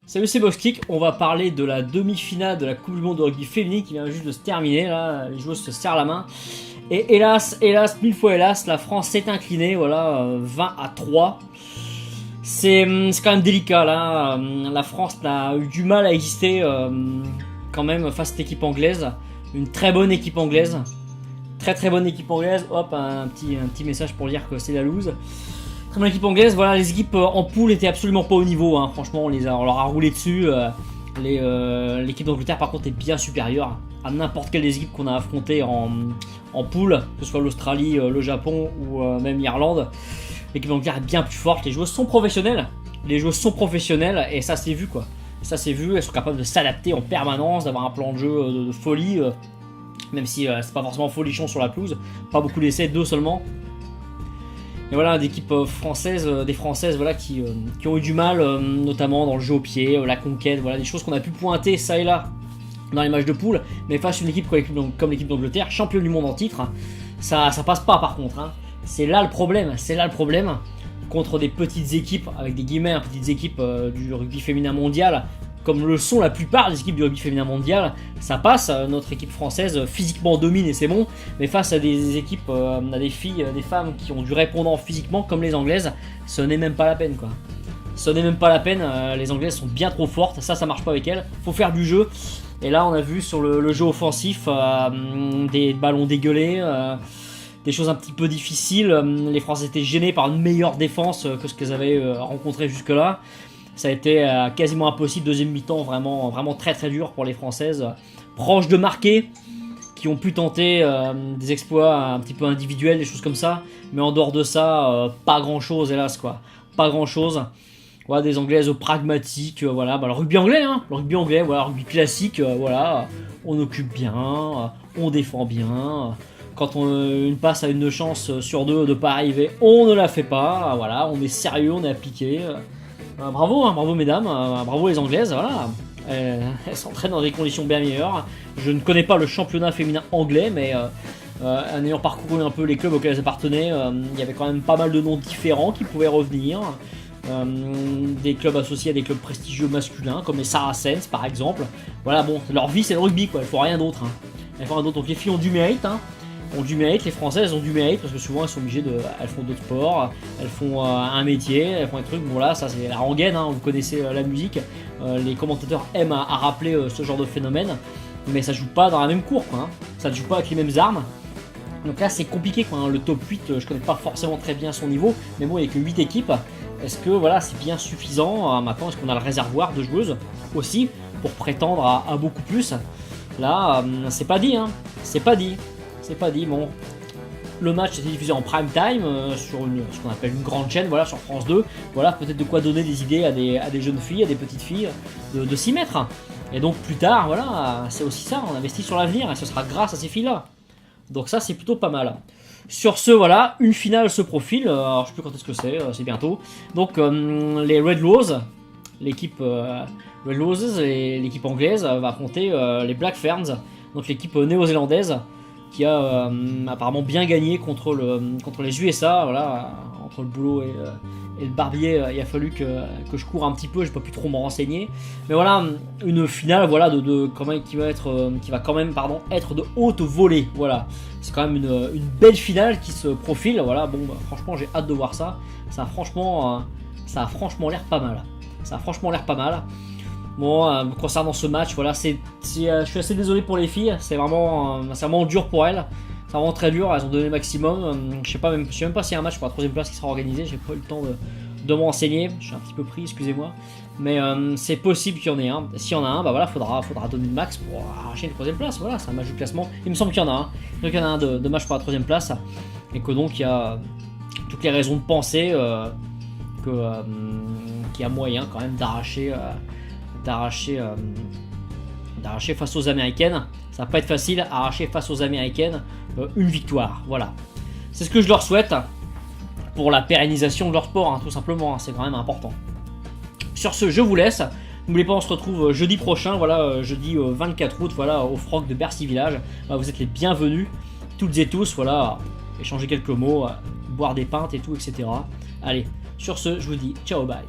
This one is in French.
Salut, c'est Boxkick, on va parler de la demi-finale de la Coupe du Monde de rugby féminin qui vient juste de se terminer, là, les joueuses se serrent la main. Et hélas, mille fois hélas, la France s'est inclinée, voilà, 20-3. C'est quand même délicat, là, la France a eu du mal à exister quand même face à cette équipe anglaise. Une très bonne équipe anglaise, très bonne équipe anglaise, hop, un petit message pour dire que c'est la loose. Très bonne équipe anglaise, voilà, les équipes en poule étaient absolument pas au niveau, hein. Franchement on leur a roulé dessus. L'équipe d'Angleterre par contre est bien supérieure à n'importe quelle des équipes qu'on a affrontées en poule, que ce soit l'Australie, le Japon ou même l'Irlande. L'équipe d'Angleterre est bien plus forte, les joueuses sont professionnelles, et ça s'est vu quoi. Ça s'est vu, elles sont capables de s'adapter en permanence, d'avoir un plan de jeu de folie, même si c'est pas forcément folichon sur la pelouse, pas beaucoup d'essais, 2 seulement. Et voilà, d'équipes françaises, des françaises voilà, qui ont eu du mal, notamment dans le jeu au pied, la conquête, voilà, des choses qu'on a pu pointer ça et là dans les matchs de poule, mais face à une équipe comme l'équipe d'Angleterre, championne du monde en titre, ça passe pas par contre. Hein. C'est là le problème, contre des petites équipes, avec des guillemets, petites équipes du rugby féminin mondial, comme le sont la plupart des équipes du rugby féminin mondial, ça passe, notre équipe française physiquement domine et c'est bon, mais face à des équipes, à des filles, des femmes qui ont du répondant physiquement comme les anglaises, ce n'est même pas la peine quoi. Ce n'est même pas la peine, les anglaises sont bien trop fortes, ça marche pas avec elles, faut faire du jeu. Et là on a vu sur le jeu offensif des ballons dégueulés, des choses un petit peu difficiles, les Français étaient gênés par une meilleure défense que ce qu'elles avaient rencontré jusque là. Ça a été quasiment impossible, deuxième mi-temps vraiment très dur pour les Françaises, proches de marquer, qui ont pu tenter des exploits un petit peu individuels, des choses comme ça, mais en dehors de ça, pas grand chose hélas quoi, pas grand chose. Voilà, des Anglaises pragmatiques, voilà, bah, le rugby anglais, voilà, rugby classique, voilà, on occupe bien, on défend bien. Quand une passe a une chance sur 2 de pas arriver, on ne la fait pas, voilà, on est sérieux, on est appliqué. Bravo mesdames, bravo les Anglaises, voilà. Elles s'entraînent dans des conditions bien meilleures. Je ne connais pas le championnat féminin anglais, mais en ayant parcouru un peu les clubs auxquels elles appartenaient, il y avait quand même pas mal de noms différents qui pouvaient revenir. Des clubs associés à des clubs prestigieux masculins, comme les Saracens par exemple. Voilà, bon, leur vie c'est le rugby quoi, elles font rien d'autre. Donc les filles ont du mérite, les Françaises ont du mérite parce que souvent elles sont obligées elles font d'autres sports, elles font un métier, elles font des trucs, bon là ça c'est la rengaine, vous connaissez la musique, les commentateurs aiment à rappeler ce genre de phénomène, mais ça joue pas dans la même cour quoi, ça ne joue pas avec les mêmes armes, donc là c'est compliqué quoi, le top 8 je connais pas forcément très bien son niveau, mais bon il n'y a que 8 équipes, est-ce que voilà c'est bien suffisant, maintenant est-ce qu'on a le réservoir de joueuses aussi pour prétendre à beaucoup plus, là c'est pas dit, c'est pas dit, bon. Le match était diffusé en prime time sur ce qu'on appelle une grande chaîne, voilà, sur France 2. Voilà, peut-être de quoi donner des idées à des jeunes filles, à des petites filles de s'y mettre. Et donc plus tard, voilà, c'est aussi ça, on investit sur l'avenir et ce sera grâce à ces filles-là. Donc ça, c'est plutôt pas mal. Sur ce, voilà, une finale se profile. Alors je sais plus quand est-ce que c'est bientôt. Donc les Red Roses, l'équipe Red Roses et l'équipe anglaise va affronter les Black Ferns, donc l'équipe néo-zélandaise, qui a apparemment bien gagné contre les USA, voilà, entre le boulot et le barbier, il a fallu que je cours un petit peu, j'ai pas pu trop m'en renseigner, mais voilà, une finale, voilà, qui va quand même être de haute volée, voilà, c'est quand même une belle finale qui se profile, voilà, bon, bah, franchement j'ai hâte de voir ça, ça a franchement l'air pas mal, Bon, concernant ce match, voilà, je suis assez désolé pour les filles, c'est vraiment dur pour elles, c'est vraiment très dur, elles ont donné le maximum, je sais même pas s'il y a un match pour la 3ème place qui sera organisé, j'ai pas eu le temps de m'en renseigner, je suis un petit peu pris, excusez-moi, mais c'est possible qu'il y en ait un, s'il y en a un, bah voilà, faudra donner le max pour arracher une 3ème place, voilà, c'est un match du classement, il me semble qu'il y en a un, donc il y en a un de match pour la 3ème place, et que donc il y a toutes les raisons de penser qu'il y a moyen quand même d'arracher face aux Américaines. Ça va pas être facile, arracher face aux Américaines une victoire, voilà. C'est ce que je leur souhaite pour la pérennisation de leur sport, tout simplement, c'est quand même important. Sur ce, je vous laisse. N'oubliez pas, on se retrouve jeudi prochain, voilà, jeudi 24 août, voilà, au Froc de Bercy Village. Vous êtes les bienvenus, toutes et tous, voilà, échanger quelques mots, boire des pintes et tout, etc. Allez, sur ce, je vous dis ciao, bye.